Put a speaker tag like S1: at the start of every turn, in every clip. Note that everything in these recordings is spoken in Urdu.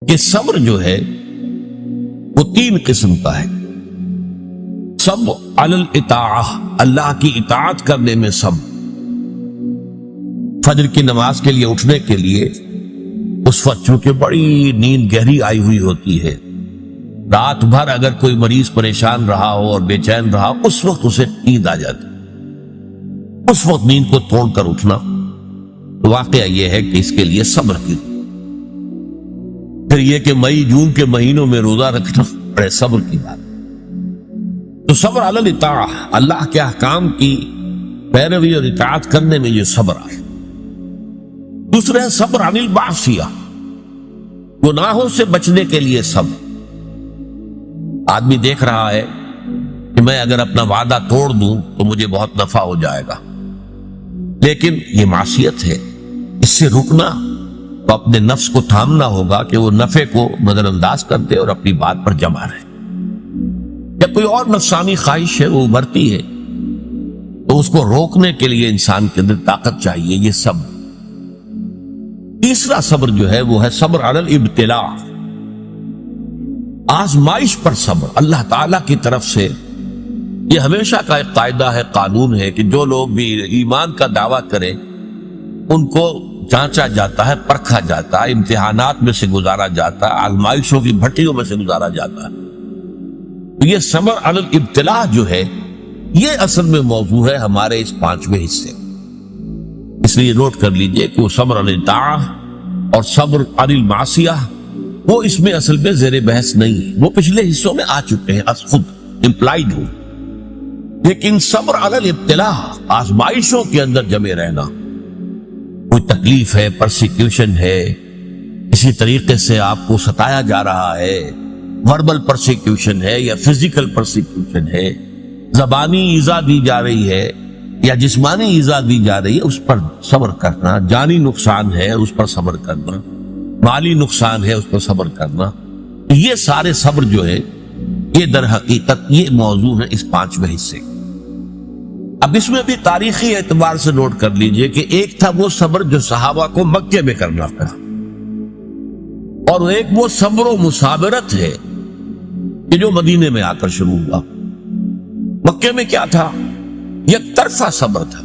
S1: کہ صبر جو ہے وہ تین قسم کا ہے۔ صبر علی الاطاعہ، اللہ کی اطاعت کرنے میں صبر۔ فجر کی نماز کے لیے اٹھنے کے لیے اس وقت چونکہ بڑی نیند گہری آئی ہوئی ہوتی ہے، رات بھر اگر کوئی مریض پریشان رہا ہو اور بے چین رہا ہو، اس وقت اسے نیند آ جاتی، اس وقت نیند کو توڑ کر اٹھنا، واقعہ یہ ہے کہ اس کے لیے صبر کی۔ پھر یہ کہ مئی جون کے مہینوں میں روزہ رکھنا بڑے صبر کی بات۔ تو صبر علی الاطاعہ، اللہ کے احکام کی پیروی اور اطاعت کرنے میں یہ صبر آئے۔ دوسرے ہے صبر عن المعصیہ، گناہوں سے بچنے کے لیے صبر۔ آدمی دیکھ رہا ہے کہ میں اگر اپنا وعدہ توڑ دوں تو مجھے بہت نفع ہو جائے گا، لیکن یہ معصیت ہے، اس سے رکنا تو اپنے نفس کو تھامنا ہوگا کہ وہ نفع کو نظر انداز کر دے اور اپنی بات پر جمع رہے۔ جب کوئی اور نفسانی خواہش ہے وہ ابھرتی ہے تو اس کو روکنے کے لیے انسان کے اندر طاقت چاہیے، یہ صبر۔ تیسرا صبر جو ہے وہ ہے صبر علی الابتلاء، آزمائش پر صبر۔ اللہ تعالیٰ کی طرف سے یہ ہمیشہ کا ایک قاعدہ ہے، قانون ہے کہ جو لوگ بھی ایمان کا دعویٰ کریں ان کو جانچا جاتا ہے، پرکھا جاتا ہے، امتحانات میں سے گزارا جاتا ہے، آزمائشوں کی بھٹیوں میں سے گزارا جاتا ہے۔ تو یہ صبر علی الابتلاء جو ہے یہ اصل میں موضوع ہے ہمارے اس پانچویں حصے، اس لیے نوٹ کر لیجئے کہ وہ صبر علی الطاعہ اور صبر علی المعصیہ وہ اس میں اصل میں زیر بحث نہیں ہے، وہ پچھلے حصوں میں آ چکے ہیں، خود امپلائیڈ ہو۔ لیکن صبر علی الابتلاء، آزمائشوں کے اندر جمے رہنا، کوئی تکلیف ہے، پرسیکیوشن ہے، اسی طریقے سے آپ کو ستایا جا رہا ہے، وربل پرسیکیوشن ہے یا فزیکل پرسیکیوشن ہے، زبانی ایذا دی جا رہی ہے یا جسمانی ایذا دی جا رہی ہے، اس پر صبر کرنا، جانی نقصان ہے اس پر صبر کرنا، مالی نقصان ہے اس پر صبر کرنا، یہ سارے صبر جو ہے یہ در حقیقت یہ موضوع ہے اس پانچویں حصے۔ اب اس میں بھی تاریخی اعتبار سے نوٹ کر لیجئے کہ ایک تھا وہ صبر جو صحابہ کو مکے میں کرنا پڑا، اور ایک وہ صبر و مصابرت ہے کہ جو مدینے میں آ کر شروع ہوا۔ مکے میں کیا تھا؟ یک طرفہ صبر تھا،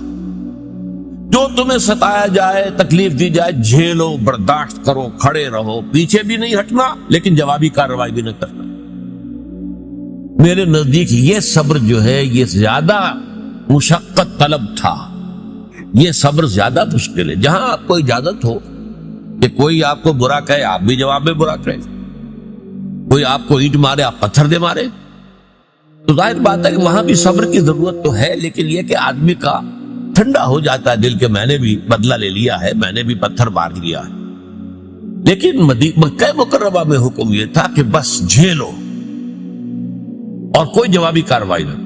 S1: جو تمہیں ستایا جائے، تکلیف دی جائے، جھیلو، برداشت کرو، کھڑے رہو، پیچھے بھی نہیں ہٹنا لیکن جوابی کارروائی بھی نہ کرنا۔ میرے نزدیک یہ صبر جو ہے یہ زیادہ مشقت طلب تھا، یہ صبر زیادہ مشکل ہے۔ جہاں آپ کو اجازت ہو کہ کوئی آپ کو برا کہے آپ بھی جواب میں برا کہیں، کوئی آپ کو اینٹ مارے آپ پتھر دے مارے، تو ظاہر بات ہے کہ وہاں بھی صبر کی ضرورت تو ہے، لیکن یہ کہ آدمی کا ٹھنڈا ہو جاتا ہے دل کہ میں نے بھی بدلہ لے لیا ہے، میں نے بھی پتھر مار لیا ہے۔ لیکن مکہ مکرمہ میں حکم یہ تھا کہ بس جھیلو اور کوئی جوابی کارروائی نہ۔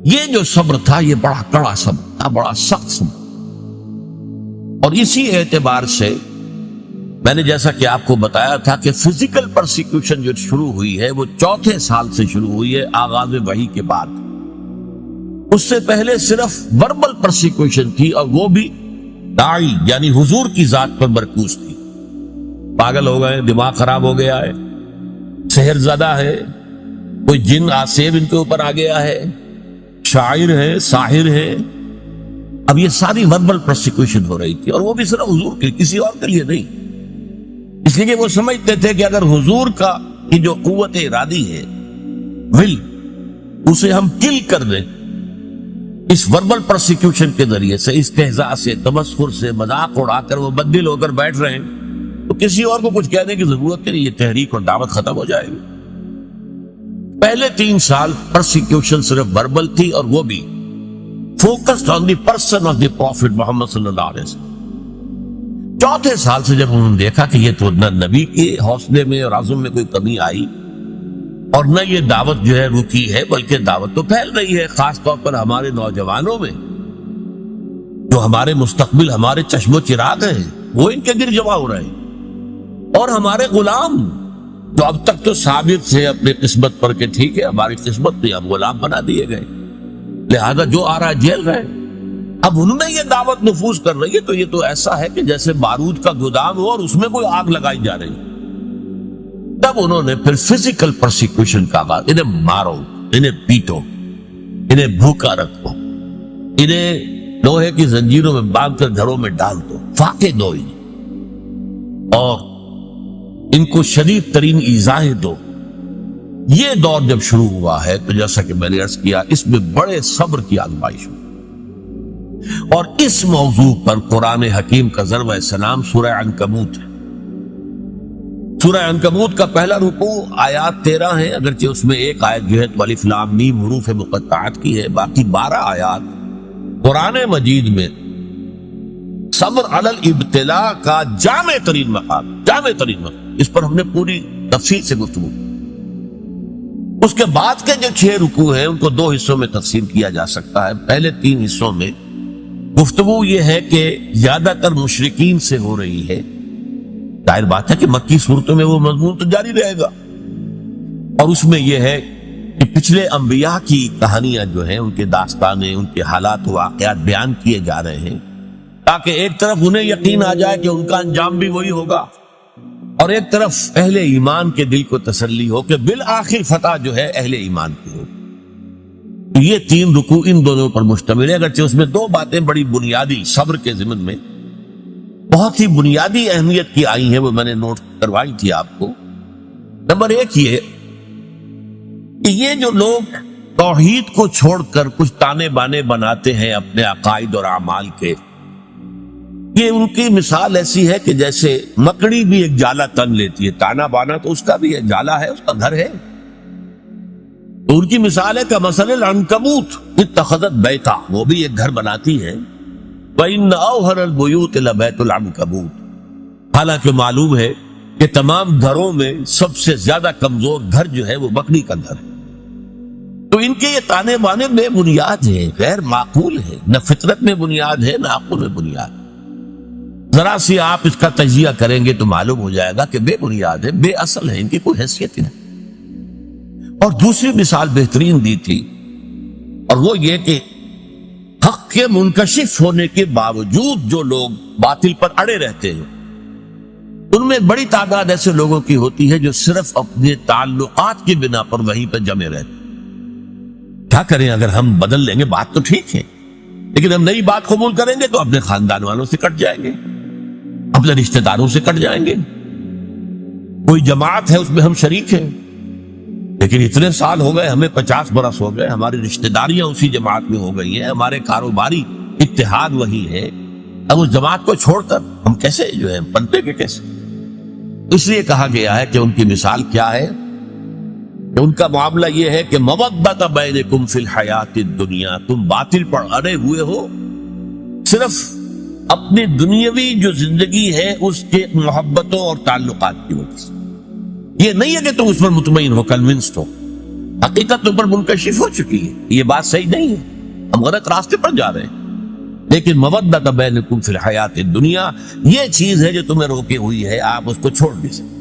S1: یہ جو صبر تھا یہ بڑا کڑا صبر تھا، بڑا سخت صبر، اور اسی اعتبار سے میں نے جیسا کہ آپ کو بتایا تھا کہ فزیکل پرسیکیوشن جو شروع ہوئی ہے وہ 4 سال سے شروع ہوئی ہے آغاز وحی کے بعد۔ اس سے پہلے صرف وربل پرسیکیوشن تھی، اور وہ بھی داعی یعنی حضور کی ذات پر مرکوز تھی۔ پاگل ہو گئے، دماغ خراب ہو گیا ہے، سحر زدہ ہے، کوئی جن آسیب ان کے اوپر آ گیا ہے، شاعر ہے، ساحر ہے۔ اب یہ ساری وربل پرسیکیوشن ہو رہی تھی، اور وہ بھی صرف حضور کے، کسی اور کے لیے نہیں، اس لیے کہ وہ سمجھتے تھے کہ اگر حضور کی جو قوت ارادی ہے، ول، اسے ہم کل کر دیں اس وربل پرسیکیوشن کے ذریعے سے، استہزاء سے، تمسخر سے، مذاق اڑا کر وہ بددل ہو کر بیٹھ رہے ہیں، تو کسی اور کو کچھ کہنے کی ضرورت نہیں، یہ تحریک اور دعوت ختم ہو جائے گی۔ پہلے 3 سال پرسیکیوشن صرف وربل تھی، اور وہ بھی focused on the person of the prophet Muhammad صلی اللہ علیہ وسلم۔ 4 سال سے جب انہوں نے دیکھا کہ یہ تو نہ نبی کے حوصلے میں اور عزم میں کوئی کمی آئی، اور نہ یہ دعوت جو ہے رکی ہے، بلکہ دعوت تو پھیل رہی ہے، خاص طور پر ہمارے نوجوانوں میں، جو ہمارے مستقبل، ہمارے چشم و چراغ ہیں، وہ ان کے گر جمع ہو رہے ہیں، اور ہمارے غلام جو اب تک تو ثابت تھے اپنی قسمت پر کہ ٹھیک ہے ہماری قسمت نہیں، اب غلام بنا دیے گئے، لہذا جو آ رہا ہے جیل رہے۔ اب ان میں یہ دعوت نفوذ کر رہی ہے، تو یہ تو ایسا ہے کہ جیسے بارود کا گودام ہو اور اس میں کوئی آگ لگائی جا رہی ہے۔ تب انہوں نے پھر فزیکل پرسیکیوشن کا آغاز، انہیں مارو، انہیں پیٹو، انہیں بھوکا رکھو، انہیں لوہے کی زنجیروں میں باندھ کر گھروں میں ڈال دو، فاقے دو انہیں، اور ان کو شدید ترین ایذائیں دو۔ یہ دور جب شروع ہوا ہے تو جیسا کہ میں نے عرض کیا، اس میں بڑے صبر کی آزمائش ہوئی، اور اس موضوع پر قرآن حکیم کا ضرب سلام سورہ عنکبوت ہے۔ سورہ عنکبوت کا پہلا رکوع آیات 13 ہیں، اگرچہ اس میں ایک آیت جو ہے تو الف لام میم حروف مقطعات کی ہے، باقی 12 آیات قرآن مجید میں صبر علی الابتلاء کا جامع ترین مقام، جامع ترین مقام، اس پر ہم نے پوری تفصیل سے گفتگو۔ اس کے بعد کے جو 6 رکوع ہیں ان کو 2 حصوں میں تقسیم کیا جا سکتا ہے۔ پہلے 3 حصوں میں گفتگو یہ ہے کہ زیادہ تر مشرکین سے ہو رہی ہے، ظاہر بات ہے کہ مکی صورتوں میں وہ مضمون تو جاری رہے گا، اور اس میں یہ ہے کہ پچھلے انبیاء کی کہانیاں جو ہیں، ان کے داستانیں، ان کے حالات و واقعات بیان کیے جا رہے ہیں، تاکہ ایک طرف انہیں یقین آ جائے کہ ان کا انجام بھی وہی ہوگا، اور ایک طرف اہل ایمان کے دل کو تسلی ہو کہ بالآخر فتح جو ہے اہل ایمان کی ہو۔ یہ 3 رکوع ان دونوں پر مشتمل ہے، اگرچہ اس میں 2 باتیں بڑی بنیادی صبر کے ضمن میں بہت ہی بنیادی اہمیت کی آئی ہیں، وہ میں نے نوٹ کروائی تھی آپ کو۔ نمبر 1 یہ کہ یہ جو لوگ توحید کو چھوڑ کر کچھ تانے بانے بناتے ہیں اپنے عقائد اور اعمال کے، یہ ان کی مثال ایسی ہے کہ جیسے مکڑی بھی ایک جالا تن لیتی ہے، تانا بانا تو اس کا بھی ہے، جالا ہے، اس کا گھر ہے، تو ان کی مثال ہے کہ مثل العنکبوت اتخذت بیتا، وہ بھی ایک گھر بناتی ہے، وَإِنَّ أَوْهَنَ الْبُيُوتِ لَبَيْتُ الْعَنكَبُوتِ، حالانکہ معلوم ہے کہ تمام گھروں میں سب سے زیادہ کمزور گھر جو ہے وہ مکڑی کا گھر ہے۔ تو ان کے یہ تانے بانے بے بنیاد ہیں، غیر معقول ہے، نہ فطرت میں بنیاد ہے نہ عقل میں بنیاد۔ ذرا سی آپ اس کا تجزیہ کریں گے تو معلوم ہو جائے گا کہ بے بنیاد ہے، بے اصل ہے، ان کی کوئی حیثیت ہی نہیں۔ اور دوسری مثال بہترین دی تھی، اور وہ یہ کہ حق کے منکشف ہونے کے باوجود جو لوگ باطل پر اڑے رہتے ہیں، ان میں بڑی تعداد ایسے لوگوں کی ہوتی ہے جو صرف اپنے تعلقات کی بنا پر وہیں پہ جمے رہتے ہیں۔ کیا کریں، اگر ہم بدل لیں گے بات تو ٹھیک ہے، لیکن ہم نئی بات قبول کریں گے تو اپنے خاندان والوں سے کٹ جائیں گے، اپنے رشتہ داروں سے کٹ جائیں گے۔ کوئی جماعت ہے اس میں ہم شریک ہیں، لیکن اتنے سال ہو گئے، ہمیں 50 برس ہو گئے، ہماری رشتہ داریاں اسی جماعت میں ہو گئی ہیں، ہمارے کاروباری اتحاد وہی ہے، اب اس جماعت کو چھوڑ کر ہم کیسے جو ہے پنپے کے کیسے؟ اس لیے کہا گیا ہے کہ ان کی مثال کیا ہے، کہ ان کا معاملہ یہ ہے کہ مودۃ بینکم فی الحیات الدنیا، تم باطل پر اڑے ہوئے ہو صرف اپنی دنیاوی جو زندگی ہے اس کے محبتوں اور تعلقات کی وجہ سے۔ یہ نہیں ہے کہ تم اس پر مطمئن ہو، کنونسڈ ہو، حقیقت تم پر منکشف ہو چکی ہے، یہ بات صحیح نہیں ہے، ہم غلط راستے پر جا رہے ہیں، لیکن مودۃ بینکم فی الحیات الدنیا یہ چیز ہے جو تمہیں روکی ہوئی ہے، آپ اس کو چھوڑ نہیں سکتے۔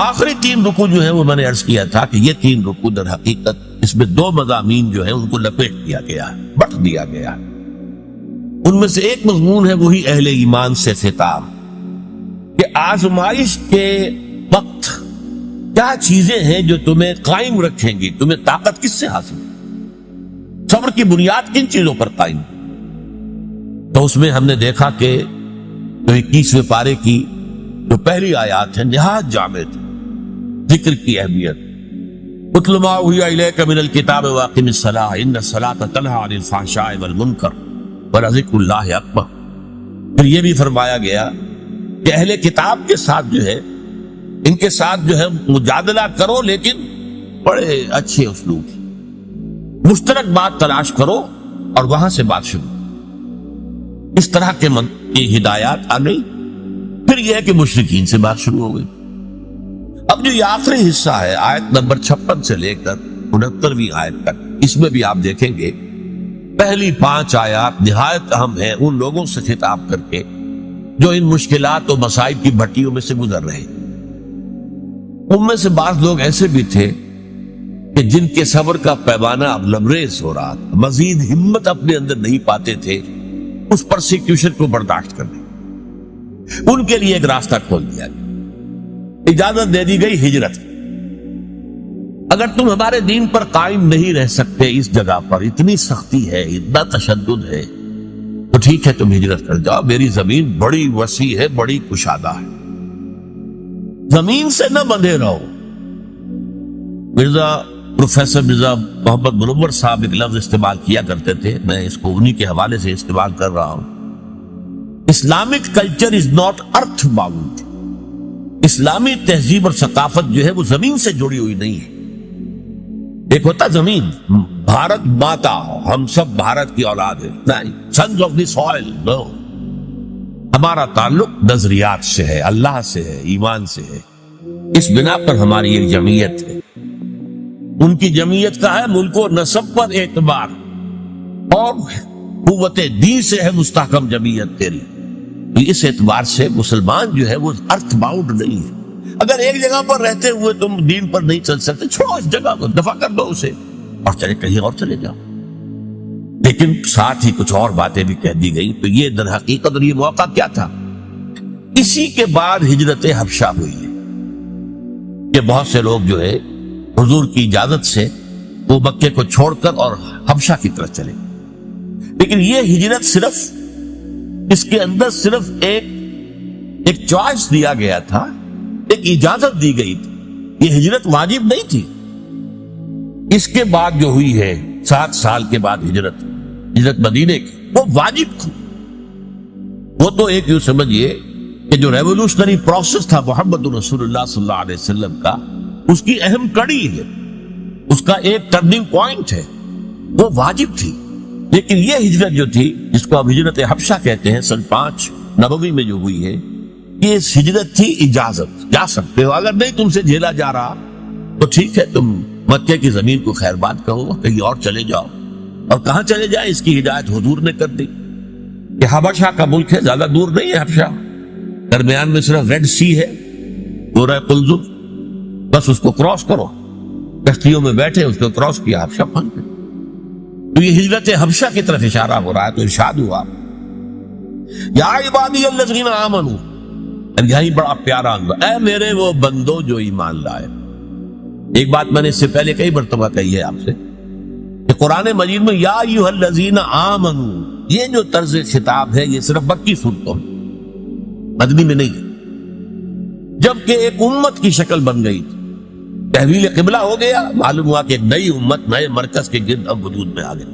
S1: آخری 3 رکوع جو ہیں وہ میں نے عرض کیا تھا کہ یہ 3 رکوع در حقیقت اس میں 2 مضامین جو ہیں ان کو لپیٹ دیا گیا ہے، بٹ دیا گیا ہے۔ ان میں سے ایک مضمون ہے وہی اہل ایمان سے خطاب، کہ آزمائش کے وقت کیا چیزیں ہیں جو تمہیں قائم رکھیں گی، تمہیں طاقت کس سے حاصل ہے، صبر کی بنیاد کن چیزوں پر قائم۔ تو اس میں ہم نے دیکھا کہ جو 21ویں پارے کی جو پہلی آیات ہے نہایت جامع تھی، ذکر کی اہمیت، اتل ما اوحی الیک من الکتاب واقم الصلاۃ ان الصلاۃ تنہی عن الفحشاء والمنکر ولذکر اللہ اکبر۔ پھر یہ بھی فرمایا گیا کہ اہل کتاب کے ساتھ جو ہے، ان کے ساتھ جو ہے مجادلہ کرو، لیکن بڑے اچھے اسلوب، مشترک بات تلاش کرو اور وہاں سے بات شروع۔ اس طرح کے کی ہدایات آ گئی۔ پھر یہ ہے کہ مشرکین سے بات شروع ہو گئی۔ اب جو یہ آخری حصہ ہے آیت نمبر 56 سے لے کر 69ویں آیت تک، اس میں بھی آپ دیکھیں گے پہلی 5 آیات نہایت اہم ہیں ان لوگوں سے خطاب کر کے جو ان مشکلات و مصائب کی بھٹیوں میں سے گزر رہے ہیں۔ ان میں سے بعض لوگ ایسے بھی تھے کہ جن کے صبر کا پیمانہ اب لبریز ہو رہا تھا، مزید ہمت اپنے اندر نہیں پاتے تھے اس پرسیکیوشن کو برداشت کرنے۔ ان کے لیے ایک راستہ کھول دیا گیا، اجازت دے دی گئی ہجرت. اگر تم ہمارے دین پر قائم نہیں رہ سکتے، اس جگہ پر اتنی سختی ہے، اتنا تشدد ہے، تو ٹھیک ہے تم ہجرت کر جاؤ. میری زمین بڑی وسیع ہے، بڑی کشادہ ہے، زمین سے نہ بندھے رہو. پروفیسر مرزا محمد منور صاحب ایک لفظ استعمال کیا کرتے تھے، میں اس کو انہی کے حوالے سے استعمال کر رہا ہوں. Islamic culture is not earth bound. اسلامی تہذیب اور ثقافت جو ہے وہ زمین سے جڑی ہوئی نہیں ہے. ایک ہوتا زمین، بھارت ماتا، ہم سب بھارت کی اولاد ہے، نہیں، سنز آف دی سوئل. نو، ہمارا تعلق نظریات سے ہے، اللہ سے ہے، ایمان سے ہے. اس بنا پر ہماری ایک جمعیت ہے. ان کی جمعیت کا ہے ملک و نسب پر اعتبار، اور قوت دین سے ہے مستحکم جمعیت تیری. اس اعتبار سے مسلمان جو ہے وہ ارتھ باؤنڈ نہیں ہے. اگر ایک جگہ پر رہتے ہوئے تم دین پر نہیں چل سکتے، چھوڑو اس جگہ کو، دفع کر دو اسے، اور چلے کہیں اور چلے جاؤ. لیکن ساتھ ہی کچھ اور باتیں بھی کہہ دی گئی. تو یہ در حقیقت اور یہ موقع کیا تھا؟ اسی کے بعد ہجرت حبشہ ہوئی ہے کہ بہت سے لوگ جو ہے حضور کی اجازت سے وہ مکے کو چھوڑ کر اور حبشہ کی طرف چلے. لیکن یہ ہجرت صرف اس کے اندر صرف ایک چوائس دیا گیا تھا، ایک اجازت دی گئی تھی. یہ ہجرت واجب نہیں تھی. اس کے بعد جو ہوئی ہے 7 سال کے بعد ہجرت مدینے کی، وہ واجب تھی. وہ تو ایک یوں سمجھیے کہ جو ریولوشنری پروسیس تھا محمد رسول اللہ صلی اللہ علیہ وسلم کا، اس کی اہم کڑی ہے، اس کا ایک ٹرننگ پوائنٹ ہے، وہ واجب تھی. لیکن یہ ہجرت جو تھی، جس کو اب ہجرت حبشہ کہتے ہیں، سن 5 نبوی میں جو ہوئی ہے، یہ ہجرت تھی اجازت. جا سکتے ہو، اگر نہیں تم سے جھیلا جا رہا تو ٹھیک ہے، تم مکے کی زمین کو خیر بات کہو، کہیں اور چلے جاؤ. اور کہاں چلے جائیں، اس کی ہدایت حضور نے کر دی کہ حبشہ کا ملک ہے، زیادہ دور نہیں ہے حبشہ، درمیان میں صرف ریڈ سی ہے، گورہ قلزم، بس اس کو کراس کرو. کشتیوں میں بیٹھے اس کو کراس کیا، حبشہ پہنچ گئے. تو یہ ہجرت حبشہ کی طرف اشارہ ہو رہا ہے. تو ارشاد ہوا یا عبادی الذین آمنوا، یہی بڑا پیارا انداز، اے میرے وہ بندو جو ایمان لائے. ایک بات میں نے اس سے پہلے کئی مرتبہ کہی ہے آپ سے کہ قرآن مجید میں یا ایھا الذین آمنوا، یہ جو طرز خطاب ہے یہ صرف مکی صورتوں میں، مدنی میں نہیں ہے. جبکہ ایک امت کی شکل بن گئی تھی، تحویل قبلہ ہو گیا، معلوم ہوا کہ ایک نئی امت نئے مرکز کے گرد اب وجود میں آ گئی.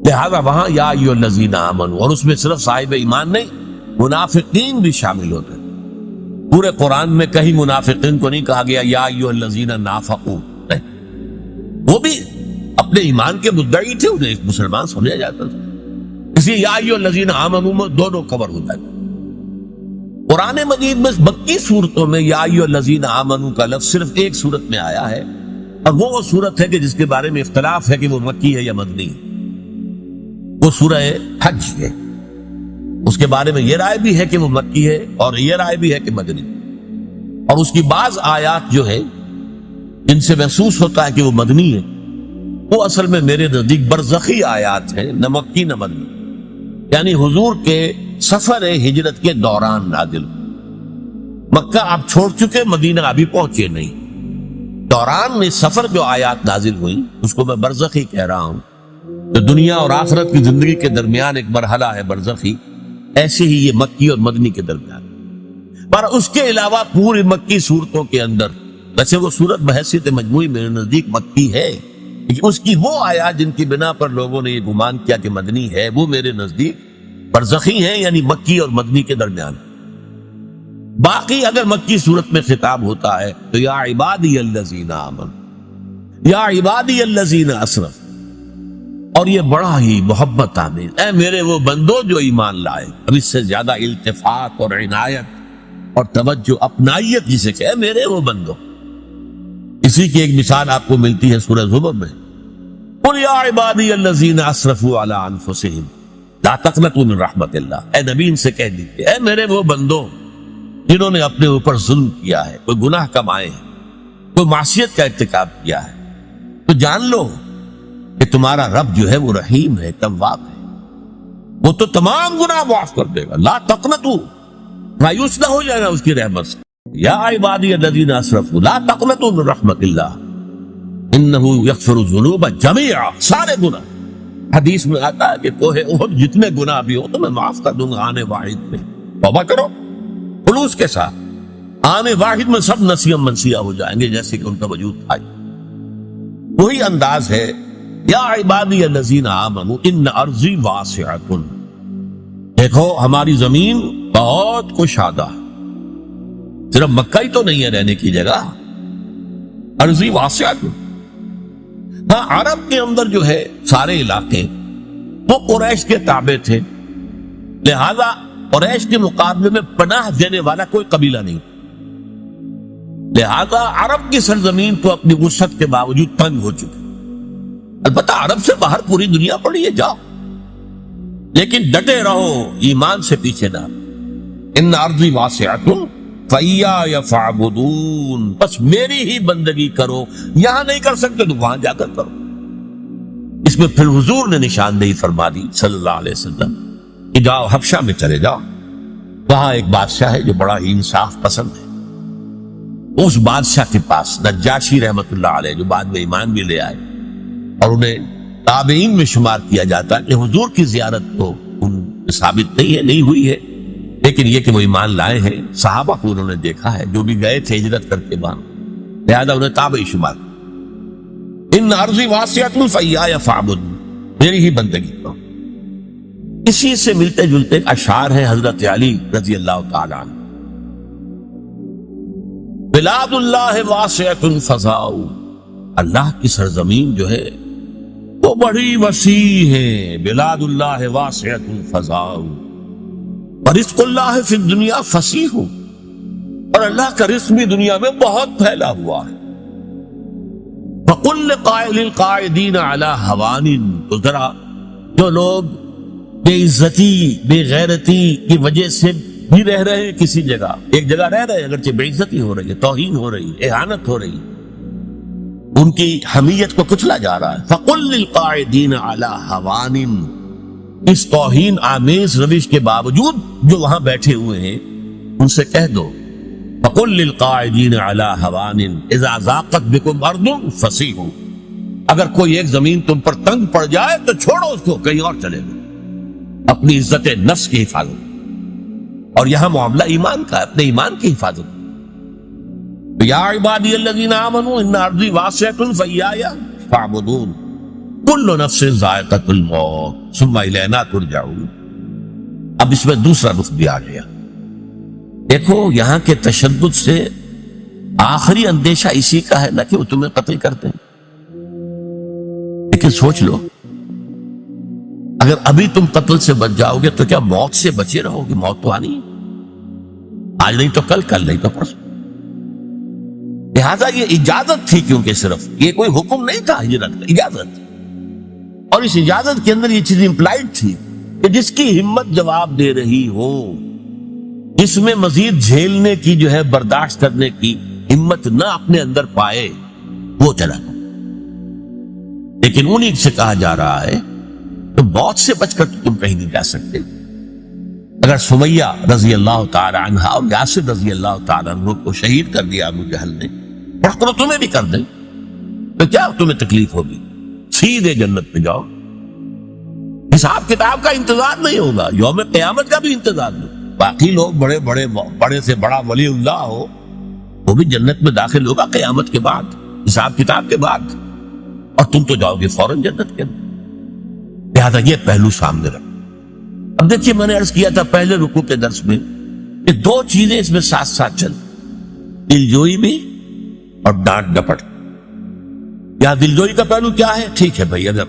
S1: لہذا وہاں یا ایھا الذین آمنوا، اور اس میں صرف صاحب ایمان نہیں، منافقین بھی شامل ہوتے ہیں. پورے قرآن میں کہیں منافقین کو نہیں کہا گیا یا ایھا الذین نافقوا، وہ بھی اپنے ایمان کے مدعی تھے، انہیں ایک مسلمان سمجھا جاتا تھا. اس لیے یا ایھا الذین آمنوا میں دونوں کور ہو جاتے. قرآن مجید میں مکی صورتوں میں یا ایھا الذین آمنوا کا لفظ صرف ایک صورت میں آیا ہے، اور وہ صورت ہے کہ جس کے بارے میں اختلاف ہے کہ وہ مکی ہے یا مدنی ہے. وہ سورہ حج ہے. اس کے بارے میں یہ رائے بھی ہے کہ وہ مکی ہے، اور یہ رائے بھی ہے کہ مدنی. اور اس کی بعض آیات جو ہے جن سے محسوس ہوتا ہے کہ وہ مدنی ہے، وہ اصل میں میرے نزدیک برزخی آیات ہیں، نہ مکی نہ مدنی. یعنی حضور کے سفر ہجرت کے دوران نازل. مکہ آپ چھوڑ چکے، مدینہ ابھی پہنچے نہیں، دوران میں سفر جو آیات نازل ہوئی اس کو میں برزخی کہہ رہا ہوں. تو دنیا اور آخرت کی زندگی کے درمیان ایک مرحلہ ہے برزخی، ایسے ہی یہ مکی اور مدنی کے درمیان. پر اس کے علاوہ پوری مکی صورتوں کے اندر، ویسے وہ صورت بحیثیت مجموعی میرے نزدیک مکی ہے، لیکن اس کی وہ آیات جن کی بنا پر لوگوں نے یہ گمان کیا کہ مدنی ہے، وہ میرے نزدیک برزخی ہیں، یعنی مکی اور مدنی کے درمیان. باقی اگر مکی صورت میں خطاب ہوتا ہے تو یا عبادی الذین آمنوا، یا عبادی الذین اسرفوا، اور یہ بڑا ہی محبت آمیز، اے میرے وہ بندو جو ایمان لائے. اب اس سے زیادہ التفات اور عنایت اور توجہ، اپنائیت جسے کہ اے میرے وہ بندو. اسی کی ایک مثال آپ کو ملتی ہے سورہ زمر میں، قل یا عبادی الذین اسرفوا علی انفسہم لا تقنطوا من رحمت اللہ. اے نبی ان سے کہہ دیجیے اے میرے وہ بندو جنہوں نے اپنے اوپر ظلم کیا ہے، کوئی گناہ کمائے ہیں، کوئی معصیت کا ارتکاب کیا ہے، تو جان لو کہ تمہارا رب جو ہے وہ رحیم ہے، تواب ہے، وہ تو تمام گناہ معاف کر دے گا. لا تقنطوا، مایوس نہ ہو جائے گا اس کی رحمت سے. یا عبادی الذین اسرفوا لا تقنطوا من رحمت اللہ انہ یغفر الذنوب جميعا، سارے گناہ۔ حدیث میں آتا ہے کہ کوہ احد جتنے گناہ بھی ہو تو میں معاف کر دوں گا آنے واحد میں۔ توبہ کرو خلوص کے ساتھ، آنے واحد میں سب نسیہ منسیہ ہو جائیں گے جیسے کہ ان کا وجود تھا۔ وہی انداز ہے یا عبادی الذین آمنوا ان ارضی واسعۃ، دیکھو ہماری زمین بہت کشادہ، صرف مکہ ہی تو نہیں ہے رہنے کی جگہ، ارضی واسعۃ۔ ہاں عرب کے اندر جو ہے سارے علاقے وہ قریش کے تابع تھے، لہذا قریش کے مقابلے میں پناہ دینے والا کوئی قبیلہ نہیں، لہذا عرب کی سرزمین تو اپنی وسعت کے باوجود تنگ ہو چکی۔ البتہ عرب سے باہر پوری دنیا پڑی ہے، جاؤ، لیکن ڈٹے رہو، ایمان سے پیچھے نہ۔ ان ارضی واسعۃ فإیایا فاعبدون، بس میری ہی بندگی کرو، یہاں نہیں کر سکتے تو وہاں جا کر کرو۔ اس میں پھر حضور نے نشاندہی فرما دی صلی اللہ علیہ وسلم کہ جاؤ حبشہ میں چلے جاؤ، وہاں ایک بادشاہ ہے جو بڑا ہی انصاف پسند ہے، اس بادشاہ کے پاس نجاشی رحمت اللہ علیہ جو بعد میں ایمان بھی لے آئے اور انہیں تابعین میں شمار کیا جاتا ہے، کہ حضور کی زیارت تو ان ثابت نہیں ہے، نہیں ہوئی ہے، لیکن یہ کہ وہ ایمان لائے ہیں، صحابہ کو انہوں نے دیکھا ہے جو بھی گئے تھے ہجرت کر کے وہاں، لہذا انہیں تابعی شمار۔ ان ارضی واسعۃ فإیایا فاعبدون، میری ہی بندگی کرو۔ اسی سے ملتے جلتے اشعار ہیں حضرت علی رضی اللہ تعالی عنہ، بلاد اللہ واسعۃ فضاء، اللہ کی سرزمین جو ہے وہ بڑی وسیع ہے، بلاد اللہ واسعۃ فضاء، رزق اللہ فی الدنیا فصیح، اور اللہ کا رزق بھی دنیا میں بہت پھیلا ہوا ہے۔ فَقُلْ لِقَائِلِ الْقَائِدِينَ عَلَى هَوَانٍ، تو ذرا جو لوگ بے عزتی بے غیرتی کی وجہ سے بھی رہ رہے ہیں کسی جگہ، ایک جگہ رہ رہے ہیں اگرچہ بے عزتی ہو رہی ہے، توہین ہو رہی ہے، اہانت ہو رہی ہے، ان کی حمیت کو کچلا جا رہا ہے۔ فَقُلْ لِلْقَائِدِينَ عَلَى هَوَانٍ، اس توہین آمیز روش کے باوجود جو وہاں بیٹھے ہوئے ہیں ان سے کہہ دو، فَقُلْ لِلْقَائِدِينَ عَلَى هَوَانٍ إِذَا ضَاقَتْ بِكُمْ أَرْضٌ فَسِيحُوا، اگر کوئی ایک زمین تم پر تنگ پڑ جائے تو چھوڑو اس کو، کہیں اور چلے گا، اپنی عزت نفس کی حفاظت، اور یہاں معاملہ ایمان کا ہے، اپنے ایمان کی حفاظت۔ یا عبادی الذین آمنوا ان ارضی واسعۃ فإیایا فاعبدون کل نفس ذائقۃ الموت ثم الینا ترجعون۔ اب اس میں دوسرا رخ بھی آ گیا، دیکھو یہاں کے تشدد سے آخری اندیشہ اسی کا ہے، نہ کہ وہ تمہیں قتل کرتے ہیں، لیکن سوچ لو اگر ابھی تم قتل سے بچ جاؤ گے تو کیا موت سے بچے رہو گے؟ موت تو آنی ہے، آج نہیں تو کل، کل نہیں تو پرسوں۔ لہذا یہ اجازت تھی، کیونکہ صرف یہ کوئی حکم نہیں تھا ہجرت کا، اجازت، اور اس اجازت کے اندر یہ چیز امپلائڈ تھی کہ جس کی ہمت جواب دے رہی ہو، اس میں مزید جھیلنے کی جو ہے برداشت کرنے کی ہمت نہ اپنے اندر پائے، وہ چلا گیا۔ لیکن انہیں سے کہا جا رہا ہے تو موت سے بچ کر تم کہیں نہیں جا سکتے۔ اگر سمیہ رضی اللہ تعالی عنہ اور یاسر رضی اللہ تعالی عنہ کو شہید کر دیا ابو جہل نے، اور تمہیں بھی کر دیں تو کیا تمہیں تکلیف ہوگی؟ سیدھے جنت میں جاؤ، حساب کتاب کا انتظار نہیں ہوگا، یوم قیامت کا بھی انتظار نہیں۔ باقی لوگ بڑے سے بڑا ولی اللہ ہو وہ بھی جنت میں داخل ہوگا قیامت کے بعد، حساب کتاب کے بعد، اور تم تو جاؤ گے فوراً جنت کے اندر۔ لہٰذا یہ پہلو سامنے رکھ۔ اب دیکھیے میں نے عرض کیا تھا پہلے رکوع کے درس میں کہ دو چیزیں اس میں ساتھ ساتھ چل، دلجوئی بھی اور ڈانٹ ڈپٹ۔ یہاں دلجوئی کا پہلو کیا ہے؟ ٹھیک ہے بھائی، اگر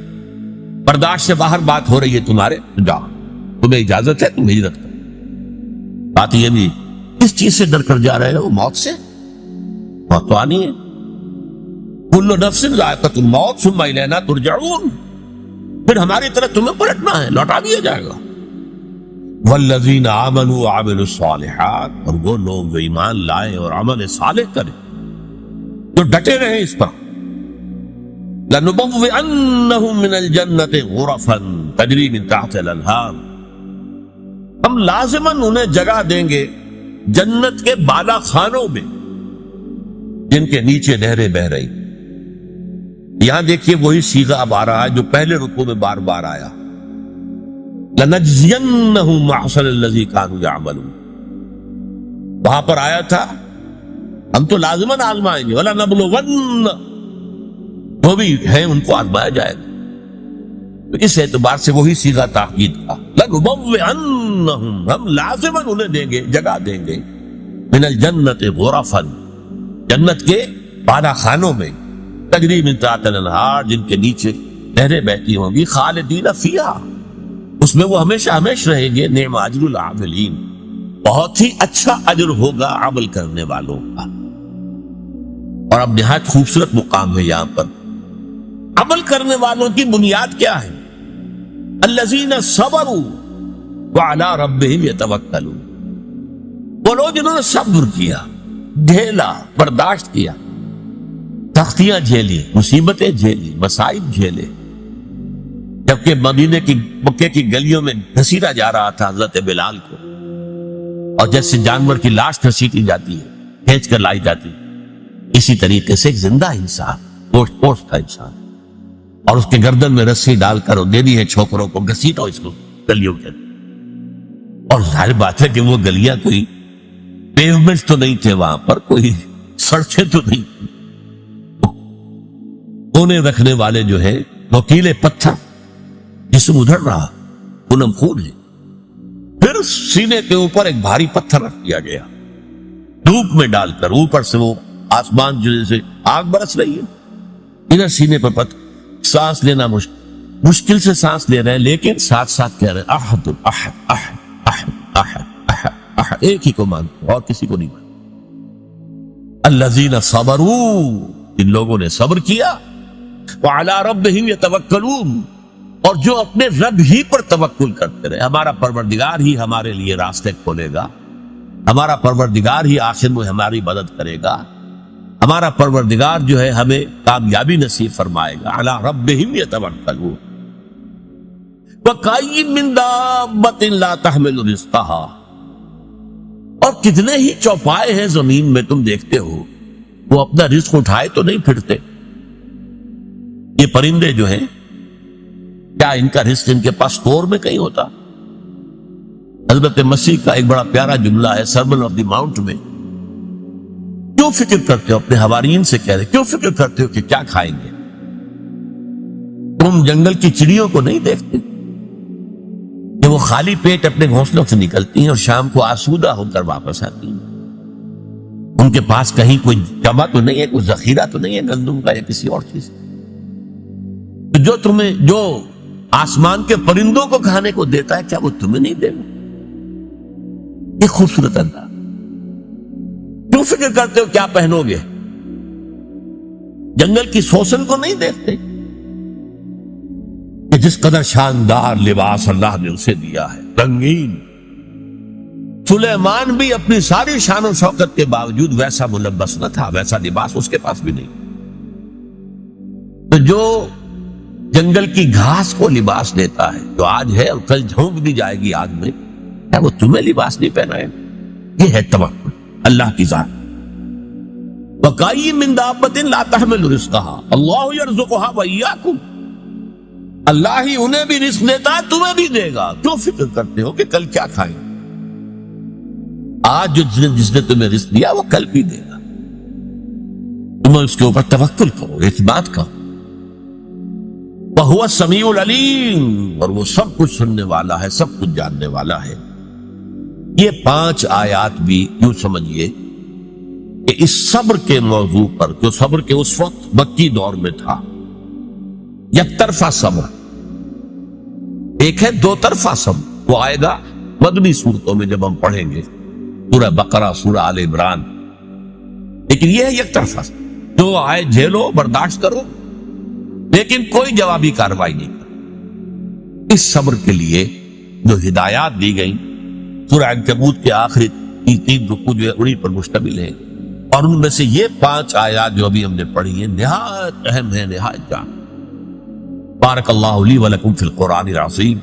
S1: برداشت سے باہر بات ہو رہی ہے تمہارے تو جاؤ، تمہیں اجازت ہے، تم ہجرت کرو۔ بات یہ بھی کس چیز سے ڈر کر جا رہے ہو؟ موت سے، موت تو آنی ہے۔ کل نفس ذائقۃ الموت ثم الینا ترجعون، پھر ہماری طرف تمہیں پلٹنا ہے، لوٹا دیا جائے گا۔ والذین آمنوا وعملوا الصالحات، اور وہ لوگ جو ایمان لائے اور عمل صالح کرے، جو ڈٹے رہے اس پر، لنبوئنہم من الجنۃ غرفا تجری من تحت الانہار، ہم لازماً انہیں جگہ دیں گے جنت کے بالا خانوں میں جن کے نیچے نہریں بہ رہی. یہاں دیکھیے وہی صیغہ اب آ رہا ہے جو پہلے رکوع میں بار بار آیا. لَنَجْزِيَنَّهُمْ أَحْسَنَ الَّذِي كَانُوا يَعْمَلُونَ. وہاں پر آیا تھا ہم تو لازماً آزمائیں گے. وَلَنَبْلُوَنَّ، وہ بھی ہے ان کو آزمایا جائے گا. تو اس اعتبار سے وہی صیغہ تاکید کا. لَنُبَوِّئَنَّهُمْ، ہم لازماً انہیں دیں گے، جگہ دیں گے. مِنَ الْجَنَّةِ غُرَفًا، جنت کے بالا خانوں میں. تجری من تحتہا الانہار، جن کے نیچے نہریں بہتی ہوں گی. خالدین فیہا، اس میں وہ ہمیشہ ہمیشہ رہیں گے. نعم اجر العاملین، بہت ہی اچھا اجر ہوگا عمل کرنے والوں کا. اور اب نہایت خوبصورت مقام ہے یہاں پر. عمل کرنے والوں کی بنیاد کیا ہے؟ الذین صبروا وعلی ربہم یتوکلون، وہ لوگ جنہوں نے صبر کیا، جھیلا، برداشت کیا، سختیاں جھیلی، مصیبتیں جھیلی، مصائب جھیلے. جبکہ مکے کی گلیوں میں گھسیٹا جا رہا تھا حضرت بلال کو، اور جیسے جانور کی لاش گھسیٹی جاتی ہے، کھینچ کر لائی جاتی ہے، اسی طریقے سے ایک زندہ انسان، گوشت پوشت کا انسان، اور اس کے گردن میں رسی ڈال کر دے دی ہے چھوکروں کو، گھسیٹو اس کو گلیوں کے. اور ظاہر بات ہے کہ وہ گلیاں کوئی پیومنٹ تو نہیں تھے، وہاں پر کوئی سڑکیں تو نہیں. کونے رکھنے والے جو ہے نوکیلے پتھر، جسم ادھر رہا، خونم خون ہے. پھر سینے کے اوپر ایک بھاری پتھر رکھ دیا گیا، دھوپ میں ڈال کر. اوپر سے وہ آسمان جیسے آگ برس رہی ہے، ادھر سینے پر پتھر. سانس لینا مشکل سے سانس لے رہے ہیں، لیکن ساتھ ساتھ کہہ رہے ہیں احد احد احد احد احد احد احد، ایک ہی کو مانتے اور کسی کو نہیں مانتے. الذین صبروا، ان لوگوں نے صبر کیا. وعلی ربہم یتوکلون، اور جو اپنے رب ہی پر توکل کرتے رہے. ہمارا پروردگار ہی ہمارے لیے راستے کھولے گا، ہمارا پروردگار ہی آخر میں ہماری مدد کرے گا، ہمارا پروردگار جو ہے ہمیں کامیابی نصیب فرمائے گا. علی ربہم یتوکلون. وَكَأَيٍّ مِّن دَابَّةٍ لَا تَحْمِلُ رِزْقَهَا، اور کتنے ہی چوپائے ہیں زمین میں تم دیکھتے ہو، وہ اپنا رزق اٹھائے تو نہیں پھرتے. یہ پرندے جو ہیں، کیا ان کا رزق ان کے پاس اسٹور میں کہیں ہوتا؟ حضرت مسیح کا ایک بڑا پیارا جملہ ہے سرمن آف دی ماؤنٹ میں. کیوں فکر کرتے ہو، اپنے حواریین سے کہہ رہے، کیوں فکر کرتے ہو کہ کیا کھائیں گے؟ تم جنگل کی چڑیوں کو نہیں دیکھتے کہ وہ خالی پیٹ اپنے گھونسلوں سے نکلتی ہیں اور شام کو آسودہ ہو کر واپس آتی ہیں؟ ان کے پاس کہیں کوئی جمع تو نہیں ہے، کوئی ذخیرہ تو نہیں ہے گندم کا یا کسی اور چیز. جو آسمان کے پرندوں کو کھانے کو دیتا ہے، کیا وہ تمہیں نہیں دے گا؟ یہ خوبصورت انداز. کیوں فکر کرتے ہو کیا پہنو گے؟ جنگل کی سوسن کو نہیں دیکھتے کہ جس قدر شاندار لباس اللہ نے اسے دیا ہے، رنگین. سلیمان بھی اپنی ساری شان و شوکت کے باوجود ویسا ملبس نہ تھا، ویسا لباس اس کے پاس بھی نہیں. تو جو جنگل کی گھاس کو لباس دیتا ہے، جو آج ہے اور کل جھونک دی جائے گی آگ میں، کیا وہ تمہیں لباس نہیں پہنائے؟ یہ ہے توکل اللہ کی ذات. وَكَأَيٍّ مِّن دَابَّةٍ لَا تَحْمِلُ رِزْقَهَا اللَّهُ يَرْزُقُهَا وَإِيَّاكُمْ، اللہ ہی انہیں بھی رزق دیتا ہے، تمہیں بھی دے گا. کیوں فکر کرتے ہو کہ کل کیا کھائیں؟ آج جس نے تمہیں رزق دیا وہ کل بھی دے گا. تم اس کے اوپر توکل کرو، اعتماد کرو. وَهُوَ السَّمِيعُ الْعَلِيمُ، اور وہ سب کچھ سننے والا ہے، سب کچھ جاننے والا ہے. یہ 5 آیات بھی یوں سمجھیے کہ اس صبر کے موضوع پر، جو صبر کے اس وقت مکی دور میں تھا، یک طرفہ صبر، ایک ہے 2 طرفہ صبر. وہ آئے گا مدنی صورتوں میں جب ہم پڑھیں گے، سورہ بقرہ، سورہ آل عمران. لیکن یہ ہے یک طرفہ صبر، جو آئے جھیلو، برداشت کرو، لیکن کوئی جوابی کارروائی نہیں کرو. اس صبر کے لیے جو ہدایات دی گئیں سورہ عنکبوت کے آخری 3 رکوع جو ہے انہی پر مشتمل ہے. اور ان میں سے یہ 5 آیات جو ابھی ہم نے پڑھی ہیں نہایت اہم ہے، نہایت جان. بارک اللہ لی ولکم فی القرآن العظیم.